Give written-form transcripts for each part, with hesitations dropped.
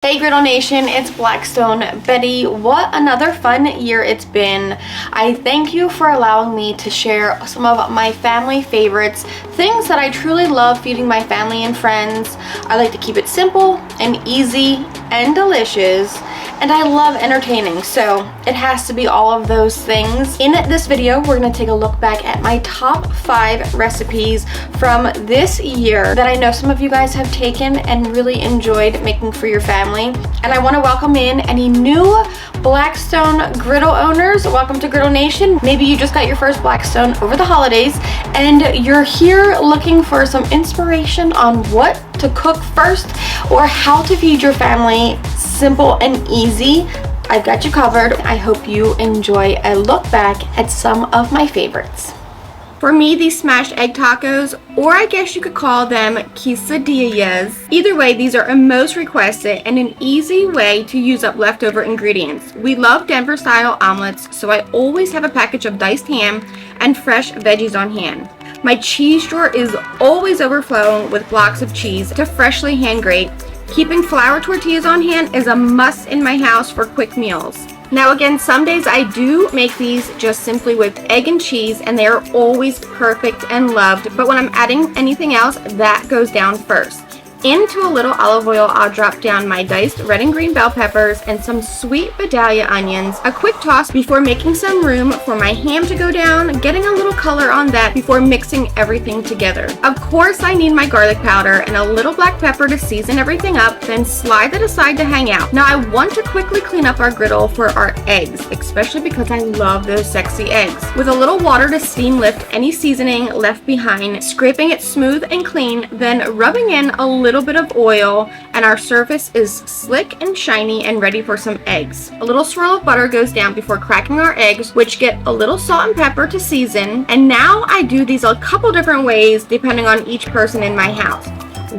Hey Griddle Nation, it's Blackstone Betty. What another fun year it's been. I thank you for allowing me to share some of my family favorites, things that I truly love feeding my family and friends. I like to keep it simple and easy and delicious, and I love entertaining, so it has to be all of those things. In this video, we're gonna take a look back at my top 5 recipes from this year that I know some of you guys have taken and really enjoyed making for your family. And I want to welcome in any new Blackstone Griddle owners. Welcome to Griddle Nation. Maybe you just got your first Blackstone over the holidays and you're here looking for some inspiration on what to cook first or how to feed your family simple and easy. I've got you covered. I hope you enjoy a look back at some of my favorites. For me, these smashed egg tacos, or I guess you could call them quesadillas. Either way, these are a most requested and an easy way to use up leftover ingredients. We love Denver style omelets, so I always have a package of diced ham and fresh veggies on hand. My cheese drawer is always overflowing with blocks of cheese to freshly hand grate. Keeping flour tortillas on hand is a must in my house for quick meals. Now again, some days I do make these just simply with egg and cheese, and they are always perfect and loved, but when I'm adding anything else, that goes down first. Into a little olive oil, I'll drop down my diced red and green bell peppers and some sweet Vidalia onions. A quick toss before making some room for my ham to go down, getting a little color on that before mixing everything together. Of course, I need my garlic powder and a little black pepper to season everything up, then slide that aside to hang out. Now I want to quickly clean up our griddle for our eggs, especially because I love those sexy eggs. With a little water to steam lift any seasoning left behind, scraping it smooth and clean, then rubbing in a little bit of oil, and our surface is slick and shiny and ready for some eggs. A little swirl of butter goes down before cracking our eggs, which get a little salt and pepper to season. And now I do these a couple different ways depending on each person in my house.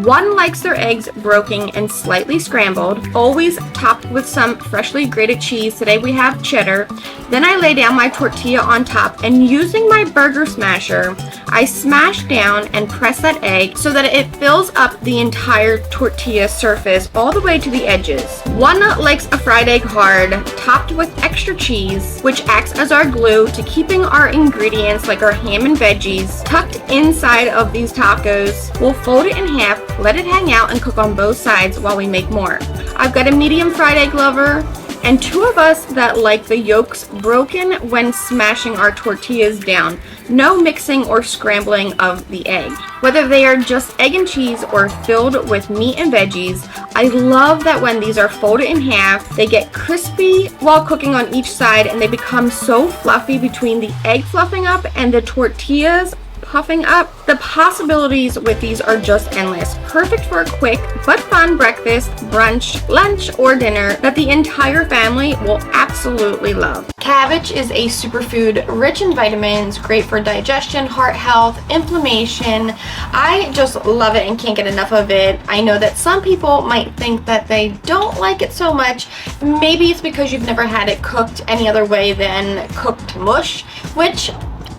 One likes their eggs broken and slightly scrambled, always topped with some freshly grated cheese. Today we have cheddar. Then I lay down my tortilla on top, and using my burger smasher, I smash down and press that egg so that it fills up the entire tortilla surface all the way to the edges. One likes a fried egg hard, topped with extra cheese, which acts as our glue to keeping our ingredients like our ham and veggies tucked inside of these tacos. We'll fold it in half, let it hang out, and cook on both sides while we make more. I've got a medium fried egg lover and 2 of us that like the yolks broken when smashing our tortillas down. No mixing or scrambling of the egg. Whether they are just egg and cheese or filled with meat and veggies, I love that when these are folded in half, they get crispy while cooking on each side, and they become so fluffy between the egg fluffing up and the tortillas puffing up. The possibilities with these are just endless. Perfect for a quick but fun breakfast, brunch, lunch, or dinner that the entire family will absolutely love. Cabbage is a superfood rich in vitamins, great for digestion, heart health, inflammation. I just love it and can't get enough of it. I know that some people might think that they don't like it so much. Maybe it's because you've never had it cooked any other way than cooked mush, which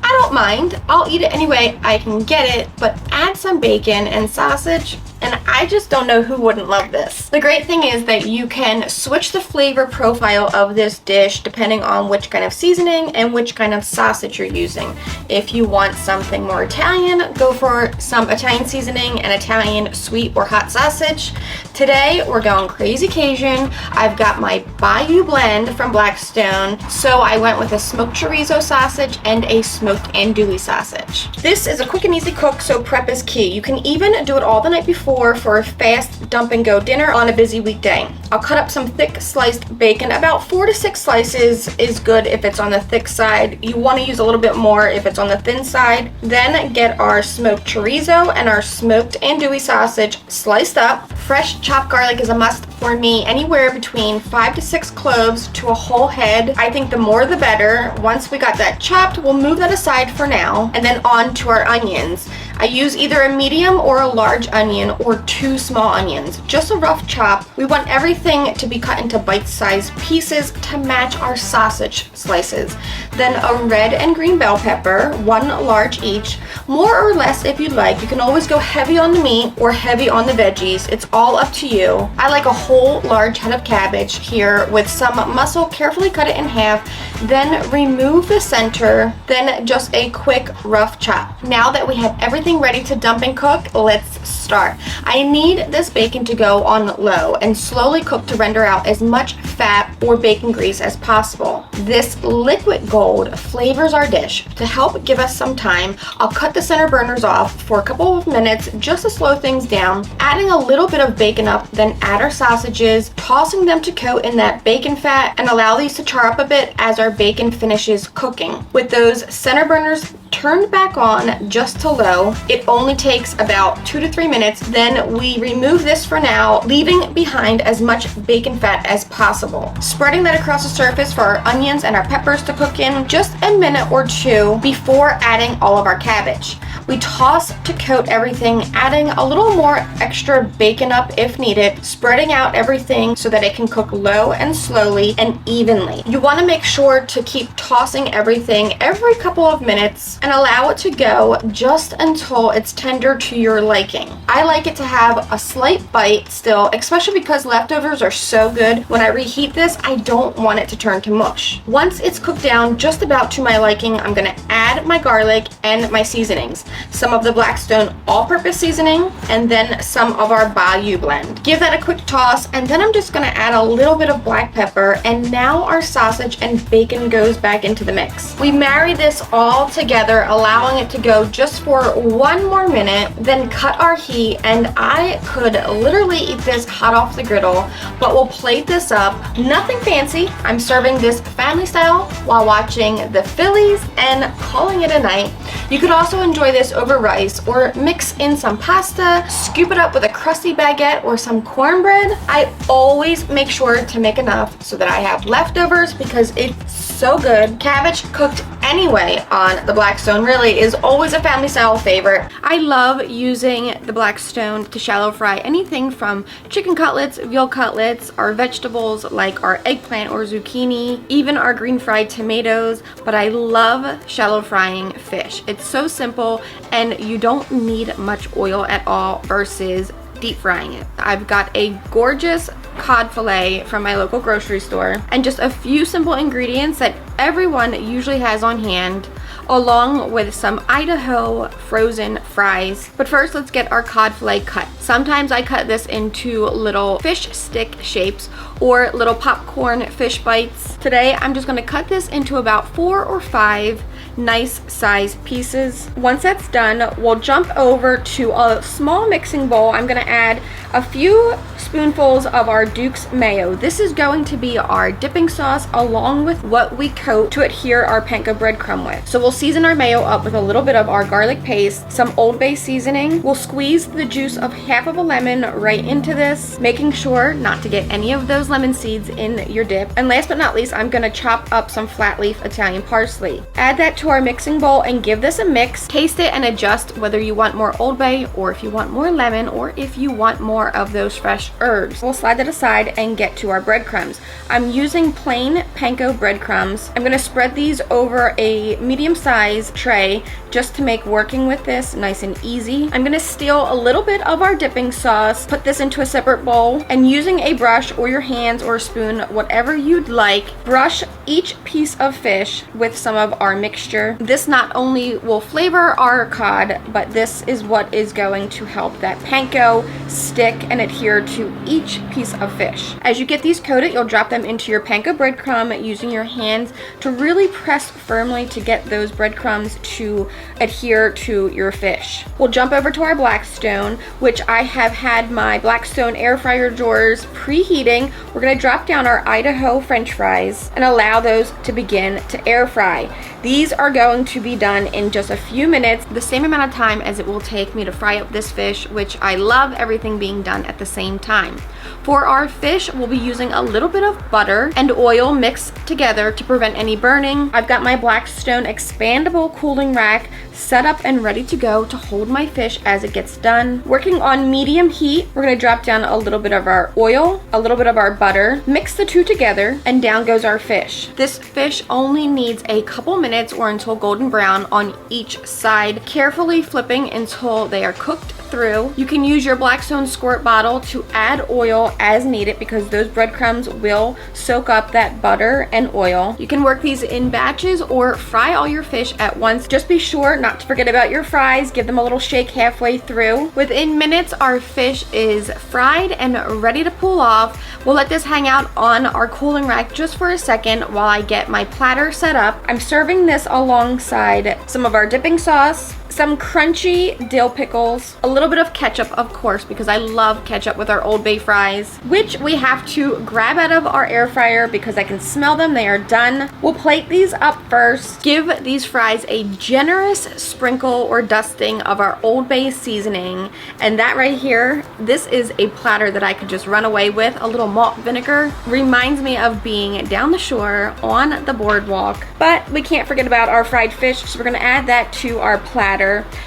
I don't mind. I'll eat it any way I can get it, but add some bacon and sausage, and I just don't know who wouldn't love this. The great thing is that you can switch the flavor profile of this dish depending on which kind of seasoning and which kind of sausage you're using. If you want something more Italian, go for some Italian seasoning and Italian sweet or hot sausage. Today, we're going crazy Cajun. I've got my Bayou blend from Blackstone, so I went with a smoked chorizo sausage and a smoked andouille sausage. This is a quick and easy cook, so prep is key. You can even do it all the night before for a fast dump and go dinner on a busy weekday. I'll cut up some thick sliced bacon. About 4 to 6 slices is good if it's on the thick side. You want to use a little bit more if it's on the thin side. Then get our smoked chorizo and our smoked andouille sausage sliced up. Fresh chopped garlic is a must for me, anywhere between 5 to 6 cloves to a whole head. I think the more the better. Once we got that chopped, we'll move that aside for now, and then on to our onions. I use either a medium or a large onion or 2 small onions. Just a rough chop. We want everything to be cut into bite-sized pieces to match our sausage slices. Then a red and green bell pepper, 1 large each, more or less if you'd like. You can always go heavy on the meat or heavy on the veggies. It's all up to you. I like a whole large head of cabbage here with some mussel, carefully cut it in half, then remove the center, then just a quick rough chop. Now that we have everything ready to dump and cook, let's start. I need this bacon to go on low and slowly cook to render out as much fat or bacon grease as possible. This liquid gold flavors our dish. To help give us some time, I'll cut the center burners off for a couple of minutes just to slow things down, adding a little bit of bacon up, then add our sausages, tossing them to coat in that bacon fat and allow these to char up a bit as our bacon finishes cooking. With those center burners turned back on just to low, it only takes about 2 to 3 minutes. Then we remove this for now, leaving behind as much bacon fat as possible. Spreading that across the surface for our onions and our peppers to cook in just a minute or 2 before adding all of our cabbage. We toss to coat everything, adding a little more extra bacon up if needed, spreading out everything so that it can cook low and slowly and evenly. You want to make sure to keep tossing everything every couple of minutes and allow it to go just until it's tender to your liking. I like it to have a slight bite still, especially because leftovers are so good. When I reheat this, I don't want it to turn to mush. Once it's cooked down just about to my liking, I'm going to add my garlic and my seasonings. Some of the Blackstone all-purpose seasoning and then some of our Bayou blend. Give that a quick toss, and then I'm just going to add a little bit of black pepper, and now our sausage and bacon goes back into the mix. We marry this all together, allowing it to go just for 1 more minute, then cut our heat, and I could literally eat this hot off the griddle, but we'll plate this up. Nothing fancy. I'm serving this family style while watching the Phillies and calling it a night. You could also enjoy this over rice or mix in some pasta, scoop it up with a crusty baguette or some cornbread. I always make sure to make enough so that I have leftovers because it's so good. Cabbage cooked anyway on the Blackstone really is always a family style favorite. I love using the Blackstone to shallow fry anything from chicken cutlets, veal cutlets, our vegetables like our eggplant or zucchini, even our green fried tomatoes, but I love shallow frying fish. It's so simple and you don't need much oil at all versus deep frying it. I've got a gorgeous cod fillet from my local grocery store and just a few simple ingredients that everyone usually has on hand, along with some Idaho frozen fries. But first, let's get our cod fillet cut. Sometimes I cut this into little fish stick shapes or little popcorn fish bites. Today, I'm just gonna cut this into about 4 or 5 nice size pieces. Once that's done, we'll jump over to a small mixing bowl. I'm gonna add a few spoonfuls of our Duke's mayo. This is going to be our dipping sauce along with what we coat to adhere our panko breadcrumb with. So we'll season our mayo up with a little bit of our garlic paste, some Old Bay seasoning. We'll squeeze the juice of half of a lemon right into this, making sure not to get any of those lemon seeds in your dip. And last but not least, I'm gonna chop up some flat leaf Italian parsley. Add that to our mixing bowl and give this a mix. Taste it and adjust whether you want more Old Bay or if you want more lemon or if you want more of those fresh herbs. We'll slide that aside and get to our breadcrumbs. I'm using plain panko breadcrumbs. I'm gonna spread these over a medium-sized tray just to make working with this nice and easy. I'm gonna steal a little bit of our dipping sauce, put this into a separate bowl, and using a brush or your hands or a spoon, whatever you'd like, brush each piece of fish with some of our mixture. This not only will flavor our cod, but this is what is going to help that panko stick and adhere to each piece of fish. As you get these coated, you'll drop them into your panko breadcrumb using your hands to really press firmly to get those breadcrumbs to adhere to your fish. We'll jump over to our Blackstone, which I have had my Blackstone air fryer drawers preheating. We're gonna drop down our Idaho French fries and allow those to begin to air fry. These are going to be done in just a few minutes, the same amount of time as it will take me to fry up this fish, which I love everything being done at the same time. For our fish, we'll be using a little bit of butter and oil mixed together to prevent any burning. I've got my Blackstone expandable cooling rack set up and ready to go to hold my fish as it gets done. Working on medium heat, we're gonna drop down a little bit of our oil, a little bit of our butter, mix the two together, and down goes our fish. This fish only needs a couple minutes or until golden brown on each side, carefully flipping until they are cooked through. You can use your Blackstone squirt bottle to add oil as needed because those breadcrumbs will soak up that butter and oil. You can work these in batches or fry all your fish at once. Just be sure not to forget about your fries. Give them a little shake halfway through. Within minutes, our fish is fried and ready to pull off. We'll let this hang out on our cooling rack just for a second while I get my platter set up. I'm serving this alongside some of our dipping sauce, some crunchy dill pickles, a little bit of ketchup, of course, because I love ketchup with our Old Bay fries, which we have to grab out of our air fryer because I can smell them. They are done. We'll plate these up first. Give these fries a generous sprinkle or dusting of our Old Bay seasoning. And that right here, this is a platter that I could just run away with. A little malt vinegar reminds me of being down the shore on the boardwalk. But we can't forget about our fried fish, so we're gonna add that to our platter.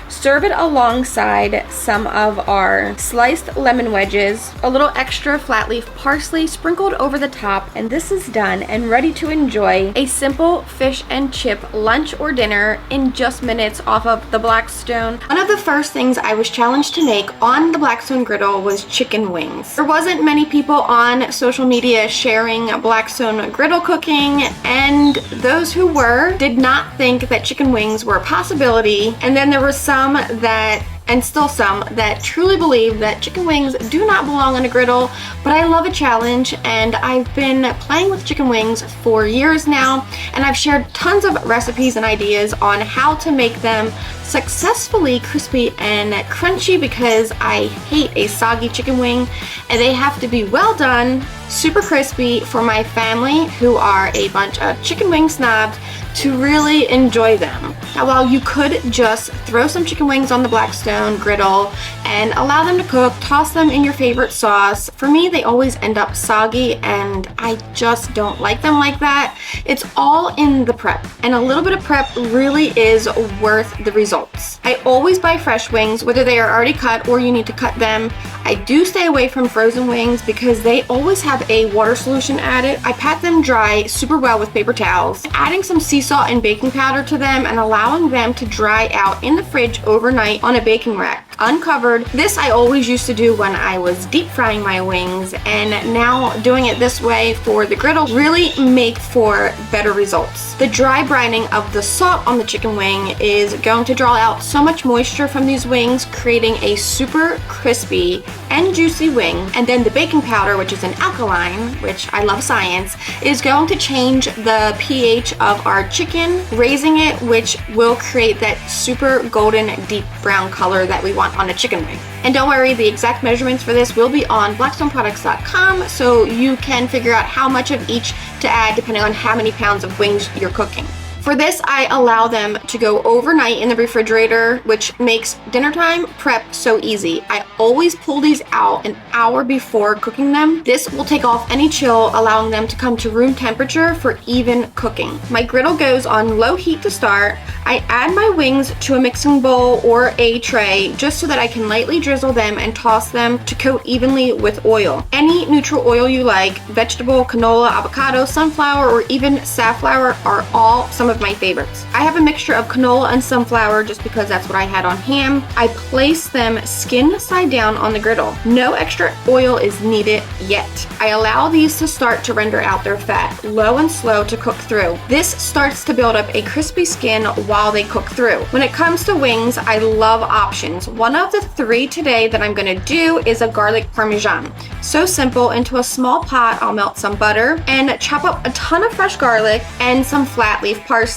Serve it alongside some of our sliced lemon wedges, a little extra flat leaf parsley sprinkled over the top, and this is done and ready to enjoy a simple fish and chip lunch or dinner in just minutes off of the Blackstone. One of the first things I was challenged to make on the Blackstone griddle was chicken wings. There wasn't many people on social media sharing Blackstone griddle cooking, and those who were did not think that chicken wings were a possibility. And then there were some that, and still some, that truly believe that chicken wings do not belong on a griddle, but I love a challenge, and I've been playing with chicken wings for years now, and I've shared tons of recipes and ideas on how to make them successfully crispy and crunchy because I hate a soggy chicken wing, and they have to be well done, super crispy for my family who are a bunch of chicken wing snobs to really enjoy them. Now, while you could just throw some chicken wings on the Blackstone griddle and allow them to cook, toss them in your favorite sauce, for me they always end up soggy and I just don't like them like that. It's all in the prep, and a little bit of prep really is worth the results. I always buy fresh wings, whether they are already cut or you need to cut them. I do stay away from frozen wings because they always have a water solution added. I pat them dry super well with paper towels, adding some sea salt and baking powder to them and allowing them to dry out in the fridge overnight on a baking rack, uncovered. This I always used to do when I was deep frying my wings, and now doing it this way for the griddle really make for better results. The dry brining of the salt on the chicken wing is going to draw out so much moisture from these wings, creating a super crispy and juicy wing. And then the baking powder, which is an alkaline, which I love science, is going to change the pH of our chicken, raising it, which will create that super golden deep brown color that we want on a chicken wing. And don't worry, the exact measurements for this will be on blackstoneproducts.com, so you can figure out how much of each to add depending on how many pounds of wings you're cooking. For this, I allow them to go overnight in the refrigerator, which makes dinner time prep so easy. I always pull these out an hour before cooking them. This will take off any chill, allowing them to come to room temperature for even cooking. My griddle goes on low heat to start. I add my wings to a mixing bowl or a tray just so that I can lightly drizzle them and toss them to coat evenly with oil. Any neutral oil you like, vegetable, canola, avocado, sunflower, or even safflower are all some of my favorites. I have a mixture of canola and sunflower just because that's what I had on hand. I place them skin side down on the griddle. No extra oil is needed yet. I allow these to start to render out their fat, low and slow to cook through. This starts to build up a crispy skin while they cook through. When it comes to wings, I love options. One of the three today that I'm gonna do is a garlic parmesan. So simple. Into a small pot, I'll melt some butter and chop up a ton of fresh garlic and some flat leaf parsley.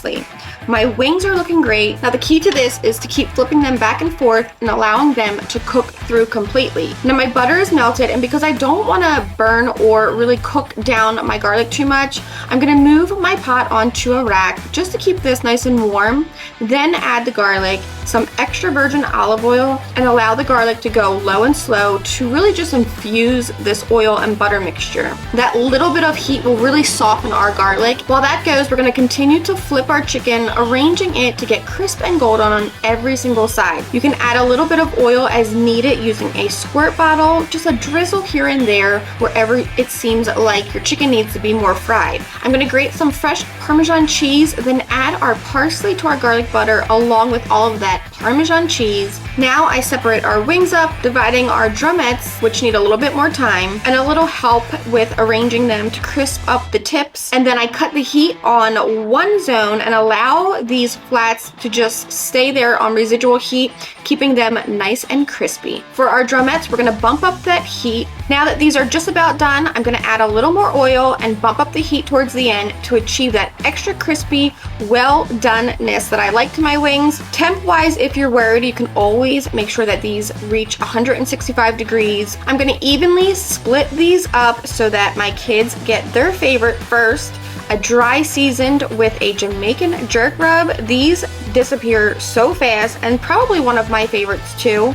My wings are looking great. Now the key to this is to keep flipping them back and forth and allowing them to cook through completely. Now my butter is melted, and because I don't want to burn or really cook down my garlic too much, I'm going to move my pot onto a rack just to keep this nice and warm. Then add the garlic, some extra virgin olive oil, and allow the garlic to go low and slow to really just infuse this oil and butter mixture. That little bit of heat will really soften our garlic. While that goes, we're going to continue to flip our chicken, arranging it to get crisp and golden on every single side. You can add a little bit of oil as needed using a squirt bottle, just a drizzle here and there wherever it seems like your chicken needs to be more fried. I'm going to grate some fresh Parmesan cheese, then add our parsley to our garlic butter along with all of that Parmesan cheese. Now I separate our wings up, dividing our drumettes, which need a little bit more time, and a little help with arranging them to crisp up the tips. And then I cut the heat on one zone and allow these flats to just stay there on residual heat, keeping them nice and crispy. For our drumettes, we're gonna bump up that heat. Now that these are just about done, I'm gonna add a little more oil and bump up the heat towards the end to achieve that extra crispy, well doneness that I like to my wings. Temp-wise, if you're worried, you can always make sure that these reach 165 degrees. I'm gonna evenly split these up so that my kids get their favorite first. A dry seasoned with a Jamaican jerk rub. These disappear so fast, and probably one of my favorites too.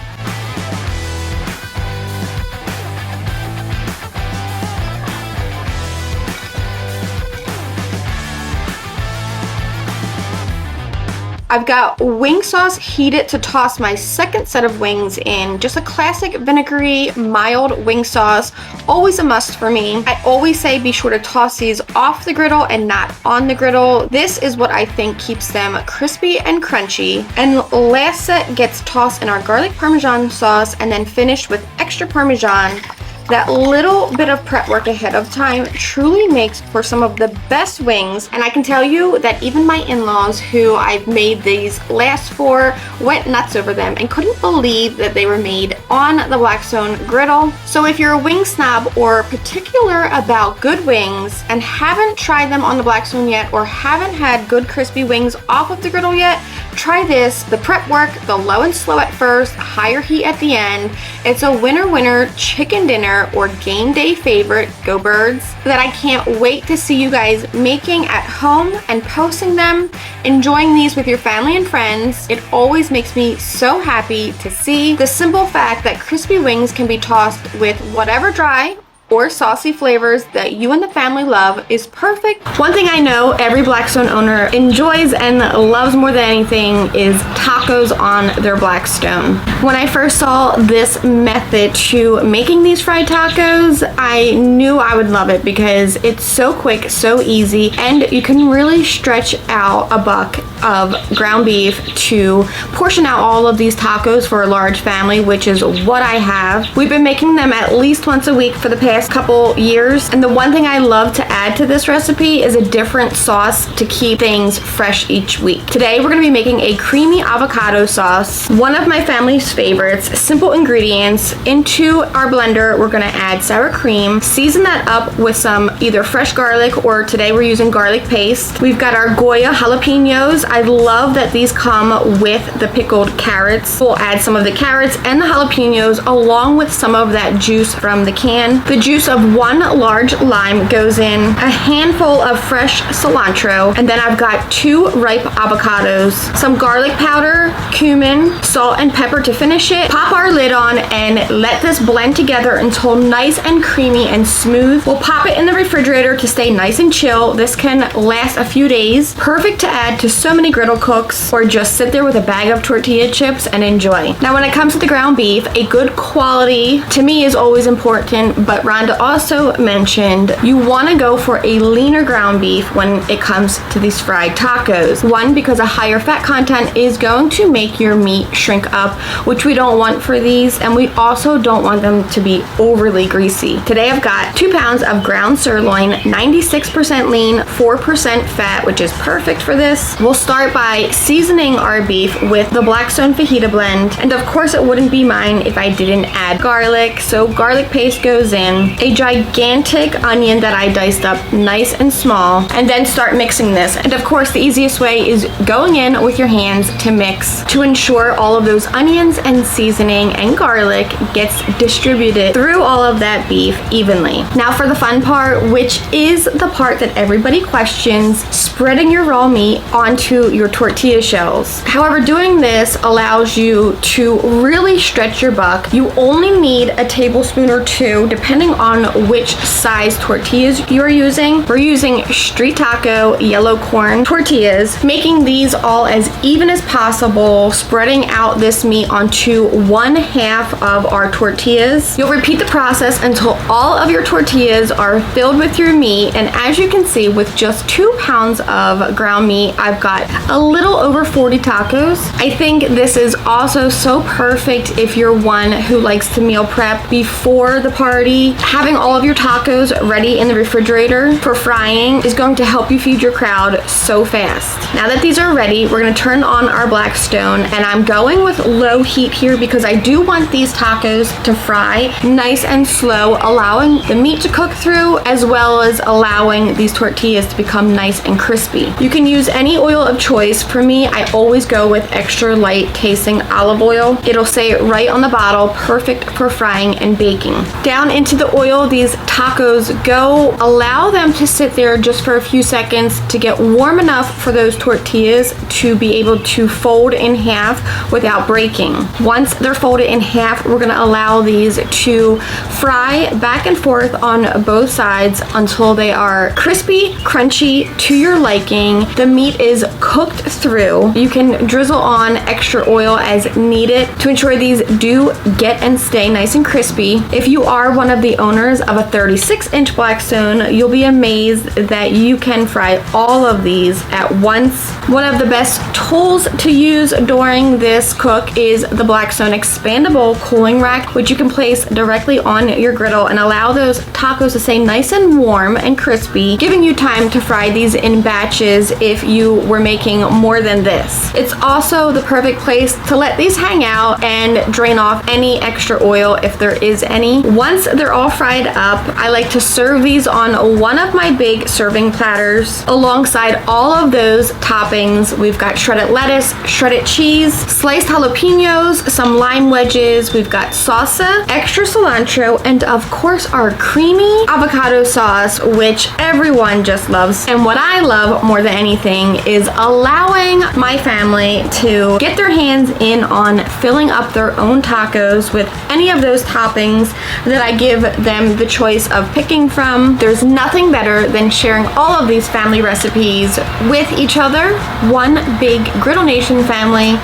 I've got wing sauce heated to toss my second set of wings in. Just a classic vinegary, mild wing sauce. Always a must for me. I always say be sure to toss these off the griddle and not on the griddle. This is what I think keeps them crispy and crunchy. And last set gets tossed in our garlic Parmesan sauce and then finished with extra Parmesan. That little bit of prep work ahead of time truly makes for some of the best wings, and I can tell you that even my in-laws, who I've made these last for, went nuts over them and couldn't believe that they were made on the Blackstone griddle. So if you're a wing snob or particular about good wings and haven't tried them on the Blackstone yet, or haven't had good crispy wings off of the griddle yet, try this. The prep work, the low and slow at first, higher heat at the end. It's a winner chicken dinner or game day favorite, go birds, that I can't wait to see you guys making at home and posting them, enjoying these with your family and friends. It always makes me so happy to see the simple fact that crispy wings can be tossed with whatever dry or saucy flavors that you and the family love is perfect. One thing I know every Blackstone owner enjoys and loves more than anything is tacos on their Blackstone. When I first saw this method to making these fried tacos, I knew I would love it because it's so quick, so easy, and you can really stretch out a buck of ground beef to portion out all of these tacos for a large family, which is what I have. We've been making them at least once a week for the past couple years, and the one thing I love to add to this recipe is a different sauce to keep things fresh each week. Today we're going to be making a creamy avocado sauce, one of my family's favorites. Simple ingredients. Into our blender we're going to add sour cream, season that up with some either fresh garlic, or today we're using garlic paste. We've got our Goya jalapenos. I love that these come with the pickled carrots. We'll add some of the carrots and the jalapenos along with some of that juice from the can. The juice of one large lime goes in, a handful of fresh cilantro, and then I've got 2 ripe avocados, some garlic powder, cumin, salt, and pepper to finish it. Pop our lid on and let this blend together until nice and creamy and smooth. We'll pop it in the refrigerator to stay nice and chill. This can last a few days. Perfect to add to so many griddle cooks, or just sit there with a bag of tortilla chips and enjoy. Now when it comes to the ground beef, a good quality to me is always important, but Rhonda also mentioned you want to go for a leaner ground beef when it comes to these fried tacos. One, because a higher fat content is going to make your meat shrink up, which we don't want for these, and we also don't want them to be overly greasy. Today I've got 2 pounds of ground sirloin, 96% lean, 4% fat, which is perfect for this. We'll start by seasoning our beef with the Blackstone fajita blend, and of course it wouldn't be mine if I didn't add garlic, so garlic paste goes in, a gigantic onion that I diced sliced up nice and small, and then start mixing this. And of course, the easiest way is going in with your hands to mix to ensure all of those onions and seasoning and garlic gets distributed through all of that beef evenly. Now for the fun part, which is the part that everybody questions, spreading your raw meat onto your tortilla shells. However, doing this allows you to really stretch your buck. You only need a tablespoon or two, depending on which size tortillas you are using. We're using street taco yellow corn tortillas, making these all as even as possible, spreading out this meat onto 1/2 of our tortillas. You'll repeat the process until all of your tortillas are filled with your meat, and as you can see, with just 2 pounds of ground meat, I've got a little over 40 tacos. I think this is also so perfect if you're one who likes to meal prep before the party. Having all of your tacos ready in the refrigerator for frying is going to help you feed your crowd so fast. Now that these are ready, we're going to turn on our Blackstone, and I'm going with low heat here because I do want these tacos to fry nice and slow, allowing the meat to cook through as well as allowing these tortillas to become nice and crispy. You can use any oil of choice. For me, I always go with extra light tasting olive oil. It'll say it right on the bottle, perfect for frying and baking. Down into the oil these tacos go. Allow them to sit there just for a few seconds to get warm enough for those tortillas to be able to fold in half without breaking. Once they're folded in half, we're gonna allow these to fry back and forth on both sides until they are crispy, crunchy to your liking. The meat is cooked through. You can drizzle on extra oil as needed to ensure these do get and stay nice and crispy. If you are one of the owners of a 36-inch Blackstone, you'll be amazed that you can fry all of these at once. One of the best tools to use during this cook is the Blackstone expandable cooling rack, which you can place directly on your griddle and allow those tacos to stay nice and warm and crispy, giving you time to fry these in batches if you were making more than this. It's also the perfect place to let these hang out and drain off any extra oil if there is any. Once they're all fried up, I like to serve these on one of my big serving platters alongside all of those toppings. We've got shredded lettuce, shredded cheese, sliced jalapenos, some lime wedges, we've got salsa, extra cilantro, and of course our creamy avocado sauce, which everyone just loves. And what I love more than anything is allowing my family to get their hands in on filling up their own tacos with any of those toppings that I give them the choice of picking from. There's nothing better than sharing all of these family recipes with each other, one big Griddle Nation family.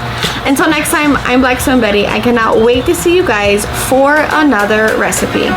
Until next time, I'm Blackstone Betty. I cannot wait to see you guys for another recipe.